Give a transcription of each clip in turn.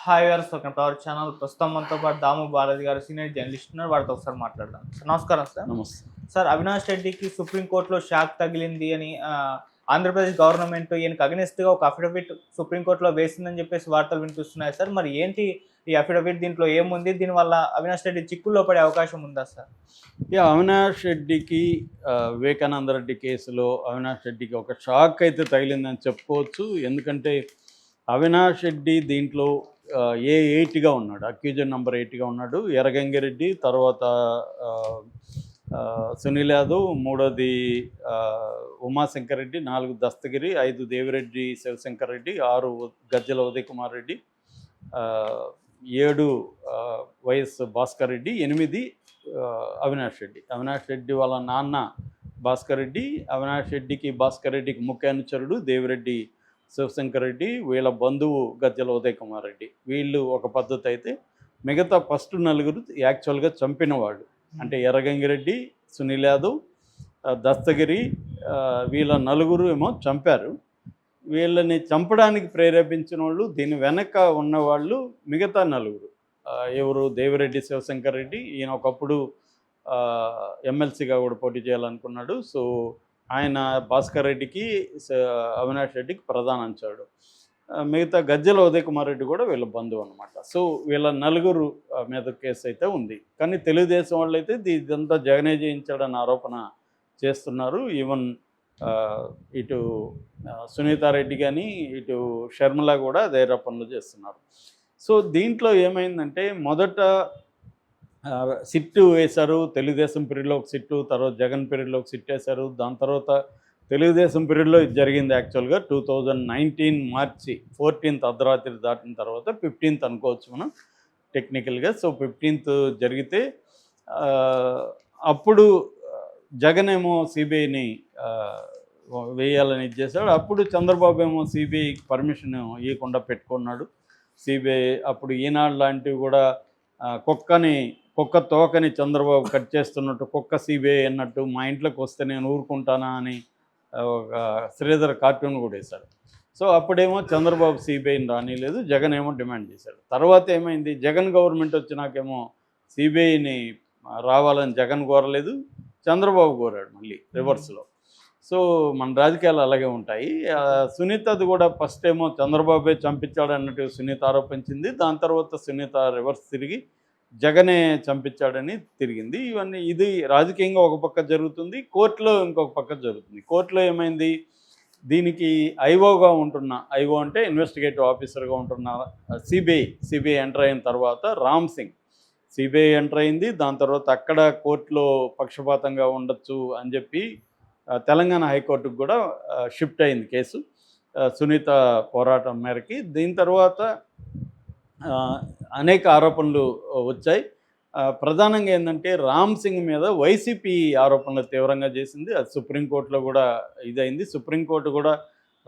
Hi viewers, welcome to our channel. ప్రస్తుతం మనతో పాటు దాము బాలాజీ గారు సీనియర్ జర్నలిస్ట్ ఉన్నారు. వారితో ఒకసారి మాట్లాడదాం. సార్ నమస్కారం సార్. నమస్తే. సార్, అవినాష్ రెడ్డికి సుప్రీంకోర్టులో షాక్ తగిలింది అని ఆంధ్రప్రదేశ్ గవర్నమెంట్ ఈయనకు అగెనిస్ట్గా ఒక అఫిడవిట్ సుప్రీంకోర్టులో వేసిందని చెప్పేసి వార్తలు వినిపిస్తున్నాయి సార్. మరి ఏంటి ఈ అఫిడవిట్, దీంట్లో ఏముంది, దీనివల్ల అవినాష్ రెడ్డి చిక్కుల్లో పడే అవకాశం ఉందా సార్? అవినాష్ రెడ్డికి వివేకానంద రెడ్డి కేసులో అవినాష్ రెడ్డికి ఒక షాక్ అయితే తగిలిందని చెప్పుకోవచ్చు. ఎందుకంటే అవినాష్ రెడ్డి దీంట్లో ఏ8గా ఉన్నాడు, అక్యూజన్ నెంబర్ 8గా ఉన్నాడు. ఎర్రగంగిరెడ్డి, తర్వాత సునీల్ యాదవ్, మూడోది ఉమాశంకర్ రెడ్డి, 4 దస్తగిరి, 5 దేవిరెడ్డి శివశంకర్ రెడ్డి, 6 గజ్జల ఉదయ్ కుమార్ రెడ్డి, 7 వైఎస్ భాస్కర్ రెడ్డి, 8 అవినాష్ రెడ్డి. అవినాష్ రెడ్డి వాళ్ళ నాన్న భాస్కర్ రెడ్డి, అవినాష్ రెడ్డికి భాస్కర్ రెడ్డికి ముఖ్య అనుచరుడు దేవిరెడ్డి శివశంకర్ రెడ్డి, వీళ్ళ బంధువు గజ్జల ఉదయ్ కుమార్ రెడ్డి. వీళ్ళు ఒక పద్ధతి అయితే, మిగతా ఫస్ట్ 4 యాక్చువల్గా చంపిన వాళ్ళు. అంటే ఎర్రగంగిరెడ్డి, సునీల్ యాదవ్, దస్తగిరి, వీళ్ళ 4 ఏమో చంపారు. వీళ్ళని చంపడానికి ప్రేరేపించిన వాళ్ళు, దీని వెనక ఉన్నవాళ్ళు మిగతా 4. ఎవరు? దేవిరెడ్డి శివశంకర్ రెడ్డి. ఈయన ఒకప్పుడు ఎమ్మెల్సీగా కూడా పోటీ చేయాలనుకున్నాడు. సో ఆయన భాస్కర్ రెడ్డికి, అవినాష్ రెడ్డికి ప్రధాన అంచాడు. మిగతా గజ్జల ఉదయ్ కుమార్ రెడ్డి కూడా వీళ్ళ బంధువు అనమాట. సో వీళ్ళ 4 మీద కేసు అయితే ఉంది. కానీ తెలుగుదేశం వాళ్ళు అయితే ఇదంతా జగనే చేయించాడన్న ఆరోపణ చేస్తున్నారు. ఈవెన్ ఇటు సునీతారెడ్డి కానీ, ఇటు షర్మిల కూడా అదే ఆరోపణలు చేస్తున్నారు. సో దీంట్లో ఏమైందంటే, మొదట సిట్టు వేశారు. తెలుగుదేశం పీరియడ్లో ఒక సిట్టు, తర్వాత జగన్ పీరియడ్లో ఒక సిట్ వేశారు. దాని తర్వాత తెలుగుదేశం పీరియడ్లో ఇది జరిగింది. యాక్చువల్గా 2019 మార్చి 14th అర్ధరాత్రి దాటిన తర్వాత 15th అనుకోవచ్చు మనం టెక్నికల్గా. సో 15th జరిగితే అప్పుడు జగన్ ఏమో సిబిఐని వేయాలని ఇచ్చేసాడు. అప్పుడు చంద్రబాబు ఏమో సిబిఐకి పర్మిషన్ ఇవ్వకుండా పెట్టుకున్నాడు. సిబిఐ అప్పుడు ఈనాడు లాంటివి కూడా కుక్క తోకని చంద్రబాబు కట్ చేస్తున్నట్టు, కుక్క సిబిఐ అన్నట్టు, మా ఇంట్లోకి వస్తే నేను ఊరుకుంటానా అని ఒక శ్రీధర్ కార్టూన్ కూడా వేశాడు. సో అప్పుడేమో చంద్రబాబు సిబిఐని రానిలేదు, జగన్ ఏమో డిమాండ్ చేశాడు. తర్వాత ఏమైంది, జగన్ గవర్నమెంట్ వచ్చినాకేమో సిబిఐని రావాలని జగన్ కోరలేదు, చంద్రబాబు కోరాడు మళ్ళీ రివర్స్లో. సో మన రాజకీయాలు అలాగే ఉంటాయి. సునీతది కూడా ఫస్ట్ ఏమో చంద్రబాబే చంపించాడు అన్నట్టు సునీత ఆరోపించింది. దాని తర్వాత సునీత రివర్స్ తిరిగి జగనే చంపించాడని తిరిగింది. ఇవన్నీ ఇది రాజకీయంగా ఒక పక్క జరుగుతుంది, కోర్టులో ఇంకొక పక్క జరుగుతుంది. కోర్టులో ఏమైంది, దీనికి ఐఓగా ఉంటున్న, ఐఓ అంటే ఇన్వెస్టిగేటివ్ ఆఫీసర్గా ఉంటున్న సిబిఐ ఎంటర్ అయిన తర్వాత రామ్ సింగ్ సిబిఐ ఎంటర్ అయింది. దాని తర్వాత అక్కడ కోర్టులో పక్షపాతంగా ఉండొచ్చు అని చెప్పి తెలంగాణ హైకోర్టుకు కూడా షిఫ్ట్ అయింది కేసు సునీత పోరాటం మేరకి. దీని తర్వాత అనేక ఆరోపణలు వచ్చాయి. ప్రధానంగా ఏంటంటే, రామ్ సింగ్ మీద వైసీపీ ఆరోపణలు తీవ్రంగా చేసింది. అది సుప్రీంకోర్టులో కూడా ఇదైంది. సుప్రీంకోర్టు కూడా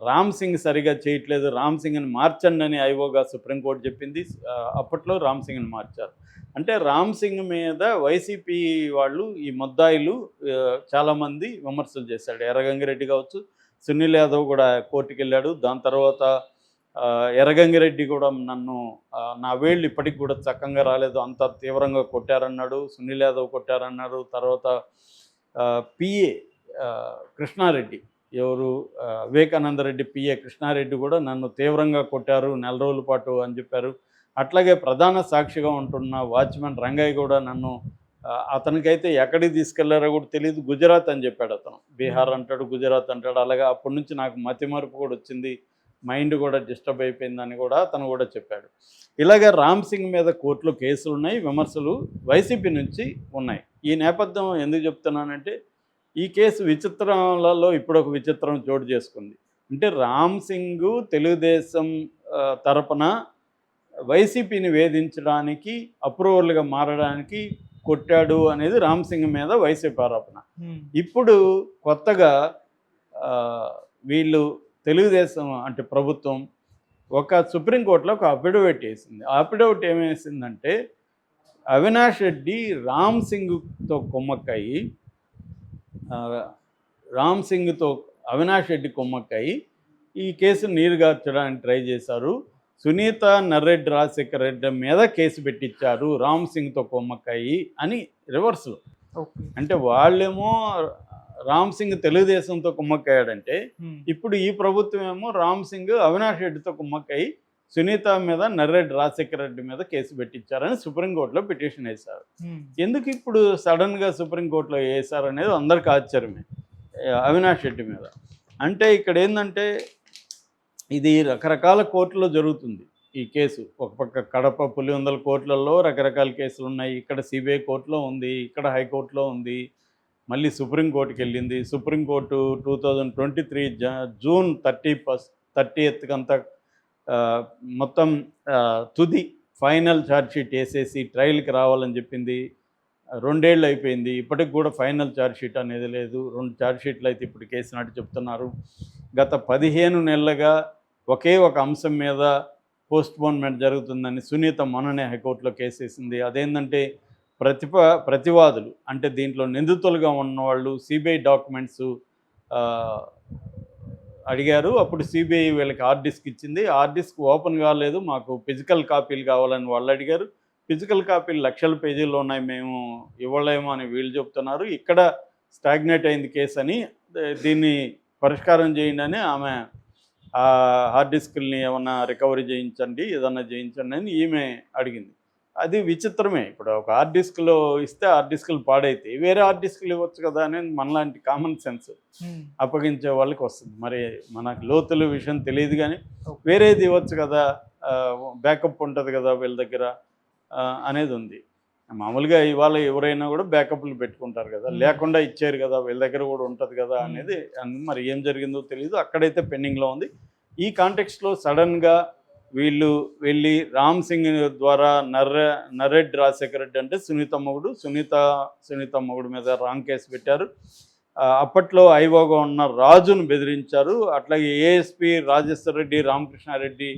రామ్ సింగ్ సరిగా చేయట్లేదు, రామ్ సింగ్ని మార్చండి అని ఐఓగా సుప్రీంకోర్టు చెప్పింది. అప్పట్లో రామ్ సింగ్ని మార్చారు. అంటే రామ్ సింగ్ మీద వైసీపీ వాళ్ళు, ఈ ముద్దాయిలు చాలామంది విమర్శలు చేశాడు. ఎర్రగంగిరెడ్డి కావచ్చు, సునీల్ యాదవ్ కూడా కోర్టుకు వెళ్ళాడు. దాని తర్వాత ఎర్రగంగిరెడ్డి కూడా నా వేళ్ళు ఇప్పటికి కూడా చక్కగా రాలేదు, అంత తీవ్రంగా కొట్టారన్నాడు. సునీల్ యాదవ్ కొట్టారన్నారు. తర్వాత పిఏ కృష్ణారెడ్డి, ఎవరు వివేకానంద రెడ్డి పిఏ కృష్ణారెడ్డి కూడా నన్ను తీవ్రంగా కొట్టారు 4 రోజుల పాటు అని చెప్పారు. అట్లాగే ప్రధాన సాక్షిగా ఉంటున్న వాచ్మెన్ రంగయ్య కూడా నన్ను, అతనికైతే ఎక్కడికి తీసుకెళ్లారో కూడా తెలియదు, గుజరాత్ అని చెప్పాడు. అతను బీహార్ అంటాడు, గుజరాత్ అంటాడు. అలాగే అప్పటి నుంచి నాకు మతిమరుపు కూడా వచ్చింది, మైండ్ కూడా డిస్టర్బ్ అయిపోయిందని కూడా అతను కూడా చెప్పాడు. ఇలాగే రామ్ సింగ్ మీద కోర్టులో కేసులు ఉన్నాయి, విమర్శలు వైసీపీ నుంచి ఉన్నాయి. ఈ నేపథ్యం ఎందుకు చెప్తున్నానంటే, ఈ కేసు విచిత్రాలలో ఇప్పుడు ఒక విచిత్రం చోటు చేసుకుంది. అంటే రామ్ సింగ్ తెలుగుదేశం తరపున వైసీపీని వేధించడానికి, అప్రూవల్గా మారడానికి కొట్టాడు అనేది రామ్ సింగ్ మీద వైసీపీ ఆరోపణ. ఇప్పుడు కొత్తగా వీళ్ళు తెలుగుదేశం అంటే ప్రభుత్వం ఒక సుప్రీంకోర్టులో ఒక అఫిడవిట్ వేసింది. ఆ అఫిడవిట్ ఏమేసిందంటే, అవినాష్ రెడ్డి రామ్ సింగ్తో కుమ్మక్కయి, రామ్ సింగ్తో అవినాష్ రెడ్డి కుమ్మక్కయి ఈ కేసును నీరుగార్చడానికి ట్రై చేశారు. సునీత నర్రెడ్డి రాజశేఖర రెడ్డి మీద కేసు పెట్టించారు రామ్ సింగ్తో కొమ్మక్కాయి అని రివర్స్లో. ఓకే. అంటే వాళ్ళేమో రామ్ సింగ్ తెలుగుదేశంతో కుమ్మక్కయ్యాడంటే ఇప్పుడు ఈ ప్రభుత్వం ఏమో రామ్ సింగ్ అవినాష్ రెడ్డితో కుమ్మక్కయ్యి సునీత మీద నర్రెడ్డి రాజశేఖర రెడ్డి మీద కేసు పెట్టించారని సుప్రీంకోర్టులో పిటిషన్ వేశారు. ఎందుకు ఇప్పుడు సడన్గా సుప్రీంకోర్టులో వేశారు అనేది అందరికీ ఆశ్చర్యమే అవినాష్ రెడ్డి మీద. అంటే ఇక్కడ ఏంటంటే ఇది రకరకాల కోర్టులో జరుగుతుంది ఈ కేసు. ఒక పక్క కడప పులివెందుల కోర్టులలో రకరకాల కేసులు ఉన్నాయి, ఇక్కడ సిబిఐ కోర్టులో ఉంది, ఇక్కడ హైకోర్టులో ఉంది, మళ్ళీ సుప్రీంకోర్టుకి వెళ్ళింది. సుప్రీంకోర్టు 2023 జూన్ 30th అంతా మొత్తం తుది ఫైనల్ ఛార్జ్షీట్ వేసేసి ట్రయల్కి రావాలని చెప్పింది. 2 ఏళ్ళు అయిపోయింది, ఇప్పటికి కూడా ఫైనల్ ఛార్జ్షీట్ అనేది లేదు. 2 ఛార్జ్షీట్లు అయితే ఇప్పుడు కేసినట్టు చెప్తున్నారు. గత 15 నెలలుగా ఒకే ఒక అంశం మీద పోస్ట్పోన్మెంట్ జరుగుతుందని సునీత మొన్ననే హైకోర్టులో కేసేసింది. అదేంటంటే ప్రతివాదులు అంటే దీంట్లో నిందితులుగా ఉన్నవాళ్ళు సిబిఐ డాక్యుమెంట్స్ అడిగారు. అప్పుడు సిబిఐ వీళ్ళకి హార్డ్ డిస్క్ ఇచ్చింది. హార్డ్ డిస్క్ ఓపెన్ కాలేదు, మాకు ఫిజికల్ కాపీలు కావాలని వాళ్ళు అడిగారు. ఫిజికల్ కాపీలు లక్షల పేజీల్లో ఉన్నాయి, మేము ఇవ్వలేమో అని వీళ్ళు చెప్తున్నారు. ఇక్కడ స్టాగ్నేట్ అయింది కేసు అని, దీన్ని పరిష్కారం చేయండి అని ఆమె హార్డ్ డిస్క్ని ఏమన్నా రికవరీ చేయించండి, ఏదన్నా చేయించండి అని ఈమె అడిగింది. అది విచిత్రమే. ఇప్పుడు ఒక హార్డ్ డిస్క్లో ఇస్తే హార్డ్ డిస్క్లు పాడైతే వేరే హార్డ్ డిస్క్లు ఇవ్వచ్చు కదా అనేది మనలాంటి కామన్ సెన్స్ అప్పగించే వాళ్ళకి వస్తుంది. మరి మనకు లోతుల విషయం తెలియదు కానీ వేరేది ఇవ్వచ్చు కదా, బ్యాకప్ ఉంటుంది కదా వీళ్ళ దగ్గర అనేది ఉంది. మామూలుగా ఇవాళ ఎవరైనా కూడా బ్యాకప్లు పెట్టుకుంటారు కదా, లేకుండా ఇచ్చారు కదా వీళ్ళ దగ్గర కూడా ఉంటుంది కదా అనేది. మరి ఏం జరిగిందో తెలియదు, అక్కడైతే పెండింగ్లో ఉంది. ఈ కాంటెక్స్ట్లో సడన్గా వీళ్ళు వెళ్ళి రామ్ సింగ్ ద్వారా నర్రెడ్డి రాజశేఖర రెడ్డి అంటే సునీత మొగుడు మీద రాంగ్ కేసు పెట్టారు. అప్పట్లో ఐఓగా ఉన్న రాజును బెదిరించారు. అట్లాగే ఏఎస్పీ రాజేశ్వర రెడ్డి, రామకృష్ణారెడ్డి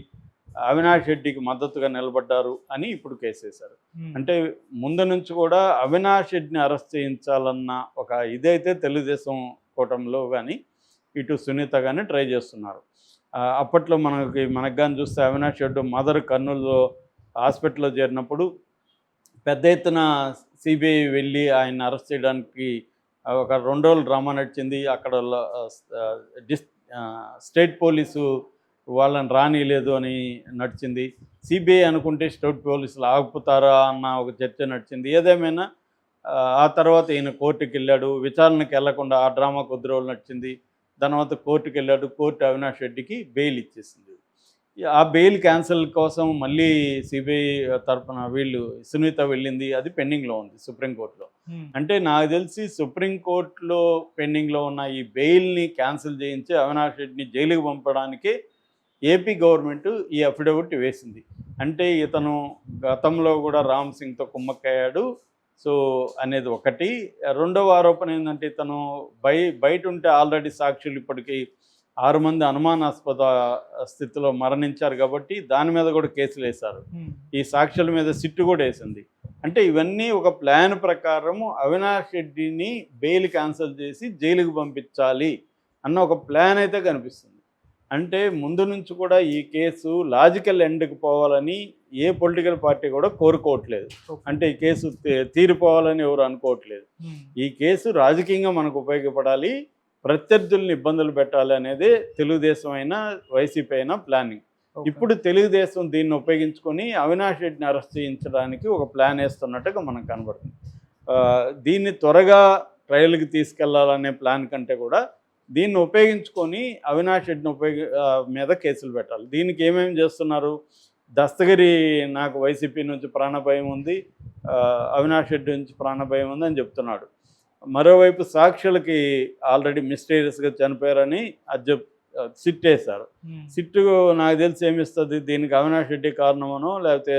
అవినాష్ రెడ్డికి మద్దతుగా నిలబడ్డారు అని ఇప్పుడు కేసు వేశారు. అంటే ముందు నుంచి కూడా అవినాష్ రెడ్డిని అరెస్ట్ చేయించాలన్న ఒక ఇదైతే తెలుగుదేశం కూటమిలో కానీ ఇటు సునీత కానీ ట్రై చేస్తున్నారు. అప్పట్లో మనకు కానీ చూస్తే అవినాష్ రెడ్డి మదర్ కర్నూలులో హాస్పిటల్లో చేరినప్పుడు పెద్ద ఎత్తున సిబిఐ వెళ్ళి ఆయన అరెస్ట్ చేయడానికి ఒక 2 రోజులు డ్రామా నడిచింది. అక్కడ స్టేట్ పోలీసు వాళ్ళని రానిలేదు అని నడిచింది. సిబిఐ అనుకుంటే స్టేట్ పోలీసులు ఆగుతారా అన్న ఒక చర్చ నడిచింది. ఏదేమైనా ఆ తర్వాత ఈయన కోర్టుకి వెళ్ళాడు, విచారణకు వెళ్లకుండా ఆ డ్రామా కొద్ది రోజులు నడిచింది. తర్వాత కోర్టుకి వెళ్ళాడు, కోర్టు అవినాష్ రెడ్డికి బెయిల్ ఇచ్చేసింది. ఆ బెయిల్ క్యాన్సిల్ కోసం మళ్ళీ సిబిఐ తరఫున వీళ్ళు సునీత వెళ్ళింది, అది పెండింగ్లో ఉంది సుప్రీంకోర్టులో. అంటే నాకు తెలిసి సుప్రీంకోర్టులో పెండింగ్లో ఉన్న ఈ బెయిల్ని క్యాన్సిల్ చేయించి అవినాష్ రెడ్డిని జైలుకి పంపడానికి ఏపీ గవర్నమెంట్ ఈ అఫిడవిట్ వేసింది. అంటే ఇతను గతంలో కూడా రామ్ సింగ్తో కుమ్మక్కయ్యాడు సో అనేది ఒకటి. రెండవ ఆరోపణ ఏంటంటే ఇతను బయట ఉంటే ఆల్రెడీ సాక్షులు ఇప్పటికీ 6 మంది అనుమానాస్పద స్థితిలో మరణించారు కాబట్టి దాని మీద కూడా కేసులు వేశారు. ఈ సాక్షుల మీద సిట్టు కూడా వేసింది. అంటే ఇవన్నీ ఒక ప్లాన్ ప్రకారము అవినాష్ రెడ్డిని బెయిల్ క్యాన్సిల్ చేసి జైలుకు పంపించాలి అన్న ఒక ప్లాన్ అయితే కనిపిస్తుంది. అంటే ముందు నుంచి కూడా ఈ కేసు లాజికల్ ఎండ్కి పోవాలని ఏ పొలిటికల్ పార్టీ కూడా కోరుకోవట్లేదు. అంటే ఈ కేసు తీరిపోవాలని ఎవరు అనుకోవట్లేదు. ఈ కేసు రాజకీయంగా మనకు ఉపయోగపడాలి, ప్రత్యర్థుల్ని ఇబ్బందులు పెట్టాలి అనేది తెలుగుదేశం అయినా వైసీపీ అయినా ప్లానింగ్. ఇప్పుడు తెలుగుదేశం దీన్ని ఉపయోగించుకొని అవినాష్ రెడ్డిని అరెస్ట్ చేయించడానికి ఒక ప్లాన్ వేస్తున్నట్టుగా మనకు కనబడుతుంది. దీన్ని త్వరగా ట్రయల్కి తీసుకెళ్లాలనే ప్లాన్ కంటే కూడా దీన్ని ఉపయోగించుకొని అవినాష్ రెడ్డిని మీద కేసులు పెట్టాలి. దీనికి ఏమేమి చేస్తున్నారు? దస్తగిరి నాకు వైసీపీ నుంచి ప్రాణభయం ఉంది, అవినాష్ రెడ్డి నుంచి ప్రాణభయం ఉంది అని చెప్తున్నాడు. మరోవైపు సాక్షులకి ఆల్రెడీ మిస్టీరియస్గా చనిపోయారని సిట్ వేశారు. సిట్టు నాకు తెలిసి ఏమిస్తుంది, దీనికి అవినాష్ రెడ్డి కారణమనో లేకపోతే